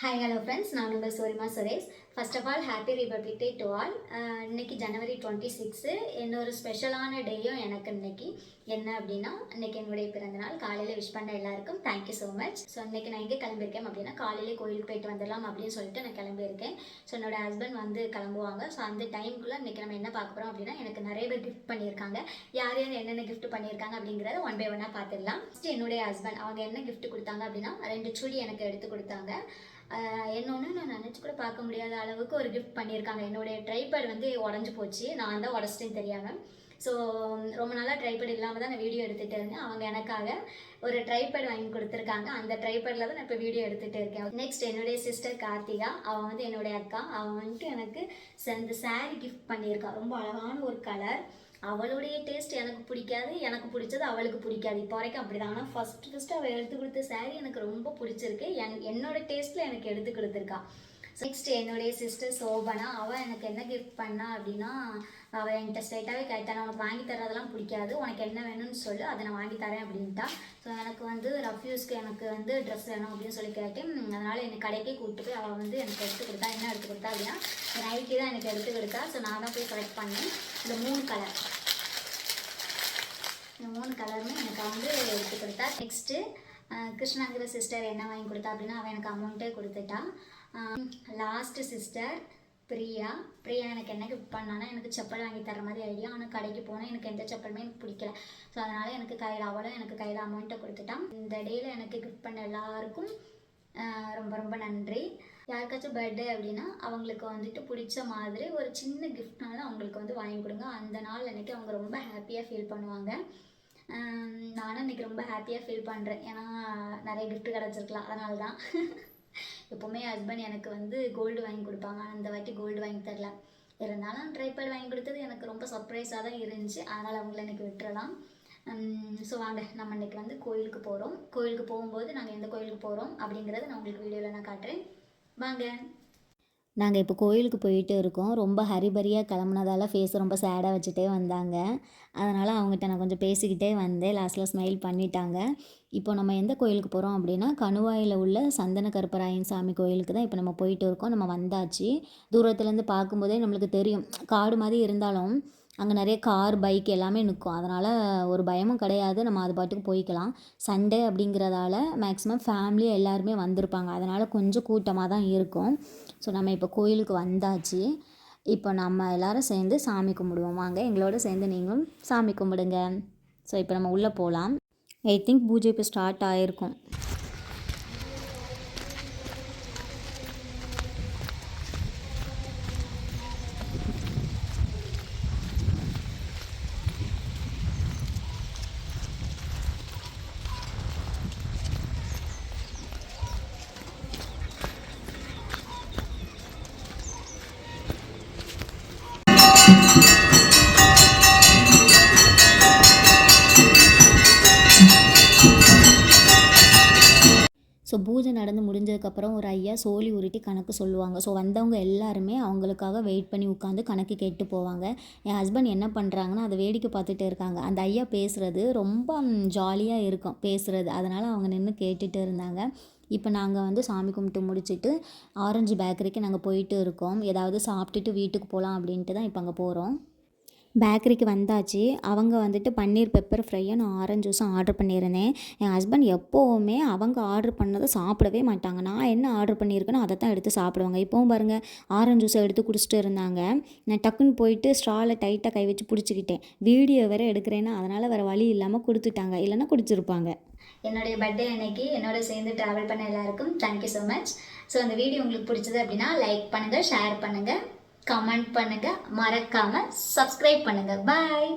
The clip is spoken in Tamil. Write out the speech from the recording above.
ஹாய் ஹலோ ஃப்ரெண்ட்ஸ், நான் உங்கள் சோரிமா Suresh. First of all happy republic day to all. இன்னைக்கு ஜனவரி 26 இன்னொரு ஸ்பெஷலான டேயும் எனக்கு இன்னைக்கு என்ன அப்படின்னா, இன்னைக்கு என்னுடைய பிறந்தநாள். காலையில் விஷ் பண்ண எல்லாருக்கும் தேங்க்யூ ஸோ மச். ஸோ இன்னைக்கு நான் எங்கே கிளம்பியிருக்கேன் அப்படின்னா, காலையிலே கோயிலுக்கு போயிட்டு வந்துடலாம் அப்படின்னு சொல்லிட்டு நான் கிளம்பியிருக்கேன். ஸோ என்னோட ஹஸ்பண்ட் வந்து கிளம்புவாங்க. ஸோ அந்த டைமுக்குள்ளே இன்னைக்கு நம்ம என்ன பார்க்க போகிறோம் அப்படின்னா, எனக்கு நிறைய பேர் கிஃப்ட் பண்ணியிருக்காங்க. யார் யார் என்னென்ன கிஃப்ட் பண்ணியிருக்காங்க அப்படிங்கிறத ஒன் பை ஒன்னாக பார்த்துடலாம். ஃபஸ்ட்டு என்னுடைய ஹஸ்பண்ட் அவங்க என்ன கிஃப்ட் கொடுத்தாங்க அப்படின்னா, 2 சுடி எனக்கு எடுத்து கொடுத்தாங்க. என்னொன்று நான் நினச்சி கூட பார்க்க முடியாத அளவுக்கு ஒரு கிஃப்ட் பண்ணியிருக்காங்க. என்னுடைய ட்ரைபேட் வந்து உடஞ்சி போச்சு, நான் தான் உடச்சிட்டேன்னு தெரியாமல். ஸோ ரொம்ப நாளாக ட்ரைபேட் இல்லாமல் தான் நான் வீடியோ எடுத்துகிட்டு இருந்தேன். அவங்க எனக்காக ஒரு ட்ரைபேட் வாங்கி கொடுத்துருக்காங்க. அந்த ட்ரைபேடில் தான் நான் இப்போ வீடியோ எடுத்துகிட்டு இருக்கேன். நெக்ஸ்ட் என்னுடைய சிஸ்டர் கார்த்திகா, அவள் வந்து என்னுடைய அக்கா. அவள் வந்துட்டு எனக்கு இந்த சாரீ கிஃப்ட் பண்ணியிருக்காள். ரொம்ப அழகான ஒரு கலர். அவளுடைய டேஸ்ட் எனக்கு பிடிக்காது, எனக்கு பிடிச்சது அவளுக்கு பிடிக்காது. இப்போ வரைக்கும் அப்படி தான். ஆனால் ஃபஸ்ட்டு அவள் எடுத்து கொடுத்த சாரீ எனக்கு ரொம்ப பிடிச்சிருக்கு. என்னோட டேஸ்ட்டில் எனக்கு எடுத்து கொடுத்துருக்கா. நெக்ஸ்ட் என்னுடைய சிஸ்டர் சோபனா, அவள் எனக்கு என்ன கிஃப்ட் பண்ணா அப்படின்னா, அவள் என்கிட்ட ஸ்ட்ரைட்டாகவே கேட்டான், உனக்கு வாங்கி தரதெல்லாம் பிடிக்காது, உனக்கு என்ன வேணும்னு சொல்லு, அதை நான் வாங்கி தரேன் அப்படின்ட்டா. ஸோ எனக்கு வந்து ரஃப்யூஸ்க்கு எனக்கு வந்து ட்ரெஸ் வேணும் அப்படின்னு சொல்லி கேட்டேன். அதனால் என்னை கடைக்கே கூப்பிட்டு போய் அவள் வந்து எனக்கு எடுத்து கொடுத்தா. என்ன எடுத்து கொடுத்தா அப்படின்னா, நைட்டி தான் எனக்கு எடுத்து கொடுத்தா. ஸோ நான் தான் போய் செலக்ட் பண்ணேன். இந்த 3 கலருமே எனக்கு வந்து எடுத்து கொடுத்தா. நெக்ஸ்ட்டு கிருஷ்ணாங்கிற சிஸ்டர் என்ன வாங்கி கொடுத்தா அப்படின்னா, அவன் எனக்கு அமௌண்ட்டே கொடுத்துட்டா. லாஸ்ட்டு சிஸ்டர் பிரியா எனக்கு என்ன கிஃப்ட் பண்ணான்னா, எனக்கு செப்பல் வாங்கி தர மாதிரி ஐடியா. ஆனால் கடைக்கு போனால் எனக்கு எந்த செப்பலுமே எனக்கு பிடிக்கல. ஸோ அதனால் எனக்கு அவளும் எனக்கு கையில் அமௌண்ட்டை கொடுத்துட்டான். இந்த டேயில் எனக்கு கிஃப்ட் பண்ண எல்லாருக்கும் ரொம்ப ரொம்ப நன்றி. யாருக்காச்சும் பர்த்டே அப்படின்னா அவங்களுக்கு வந்துட்டு பிடிச்ச மாதிரி ஒரு சின்ன கிஃப்ட்னாலும் அவங்களுக்கு வந்து வாங்கி கொடுங்க. அந்த நாள் அன்றைக்கி அவங்க ரொம்ப ஹாப்பியாக ஃபீல் பண்ணுவாங்க. நானும் இன்றைக்கி ரொம்ப ஹாப்பியாக ஃபீல் பண்ணுறேன். ஏன்னா நிறைய கிஃப்ட் கிடச்சிருக்கலாம், அதனால தான். எப்போவுமே ஹஸ்பண்ட் எனக்கு வந்து கோல்டு வாங்கி கொடுப்பாங்க. அந்த வாட்டி கோல்டு வாங்கி தரல. இருந்தாலும் ட்ரைபேட் வாங்கி கொடுத்தது எனக்கு ரொம்ப சர்ப்ரைஸாக தான் இருந்துச்சு. அதனால் அவங்கள எனக்கு விட்டுறலாம். ஸோ வாங்க, நம்ம இன்றைக்கி வந்து கோயிலுக்கு போகிறோம். கோயிலுக்கு போகும்போது நாங்கள் எந்த கோயிலுக்கு போகிறோம் அப்படிங்கிறத நான் உங்களுக்கு வீடியோவில் நான் காட்டுறேன். வாங்க. நாங்கள் இப்போ கோயிலுக்கு போயிட்டு இருக்கோம். ரொம்ப ஹரிபரியாக கிளம்புனதால ஃபேஸ் ரொம்ப சேடாக வச்சுட்டே வந்தாங்க. அதனால் அவங்ககிட்ட நான் கொஞ்சம் பேசிக்கிட்டே வந்தேன். லாஸ்ட்டில் ஸ்மைல் பண்ணிட்டாங்க. இப்போ நம்ம எந்த கோயிலுக்கு போகிறோம் அப்படின்னா, கணுவாயில் உள்ள சந்தன கருப்பராயன் சாமி கோயிலுக்கு தான் இப்போ நம்ம போயிட்டு இருக்கோம். நம்ம வந்தாச்சு. தூரத்துலேருந்து பார்க்கும்போதே நம்மளுக்கு தெரியும், காடு மாதிரி இருந்தாலும் அங்கே நிறைய கார், பைக் எல்லாமே நிற்கும். அதனால் ஒரு பயமும் கிடையாது. நம்ம அது பாட்டுக்கு போய்க்கலாம். சண்டே அப்படிங்கிறதால மேக்ஸிமம் ஃபேமிலியாக எல்லாருமே வந்திருப்பாங்க. அதனால் கொஞ்சம் கூட்டமாக தான் இருக்கும். ஸோ நம்ம இப்போ கோயிலுக்கு வந்தாச்சு. இப்போ நம்ம எல்லோரும் சேர்ந்து சாமி கும்பிடுவோம். வாங்க, எங்களோட சேர்ந்து நீங்களும் சாமி கும்பிடுங்க. ஸோ இப்போ நம்ம உள்ளே போகலாம். ஐ திங்க் பூஜை இப்போ ஸ்டார்ட் ஆகிருக்கும். ஸோ பூஜை நடந்து முடிஞ்சதுக்கப்புறம் ஒரு ஐயா சோழி உருட்டி கணக்கு சொல்லுவாங்க. ஸோ வந்தவங்க எல்லாருமே அவங்களுக்காக வெயிட் பண்ணி உட்காந்து கணக்கு கேட்டு போவாங்க. என் ஹஸ்பண்ட் என்ன பண்ணுறாங்கன்னா, அதை வேடிக்கை பார்த்துட்டு இருக்காங்க. அந்த ஐயா பேசுகிறது ரொம்ப ஜாலியாக இருக்கும் பேசுகிறது. அதனால் அவங்க நின்று கேட்டுட்டு இருந்தாங்க. இப்போ நாங்கள் வந்து சாமி கும்பிட்டு முடிச்சுட்டு ஆரஞ்சு பேக்கரிக்கு நாங்கள் போயிட்டு இருக்கோம். ஏதாவது சாப்பிட்டுட்டு வீட்டுக்கு போகலாம் அப்படின்ட்டு தான் இப்போ அங்கே போகிறோம். பேக்கரிக்கு வந்தாச்சு. அவங்க வந்துட்டு பன்னீர் பெப்பர் ஃப்ரையும் நான் ஆரஞ்சு ஜூஸும் ஆர்டர் பண்ணியிருந்தேன். என் ஹஸ்பண்ட் எப்போவுமே அவங்க ஆர்டர் பண்ணதை சாப்பிடவே மாட்டாங்க. நான் என்ன ஆர்டர் பண்ணியிருக்கேனோ அதை தான் எடுத்து சாப்பிடுவாங்க. இப்போவும் பாருங்கள், ஆரஞ்சு ஜூஸை எடுத்து குடிச்சிட்டு இருந்தாங்க. நான் டக்குன்னு போயிட்டு ஸ்ட்ராவில் டைட்டாக கை வச்சு பிடிச்சிக்கிட்டேன். வீடியோ வேறு எடுக்கிறேன்னா அதனால் வேறு வழி இல்லாமல் கொடுத்துட்டாங்க, இல்லைன்னா குடிச்சிருப்பாங்க. என்னுடைய பர்த்டே அன்னைக்கு என்னோட சேர்ந்து ட்ராவல் பண்ண எல்லாருக்கும் தேங்க்யூ ஸோ மச். ஸோ அந்த வீடியோ உங்களுக்கு பிடிச்சது அப்படின்னா லைக் பண்ணுங்கள், ஷேர் பண்ணுங்கள், கமெண்ட் பண்ணுங்கள், மறக்காமல் சப்ஸ்கிரைப் பண்ணுங்கள். பாய்.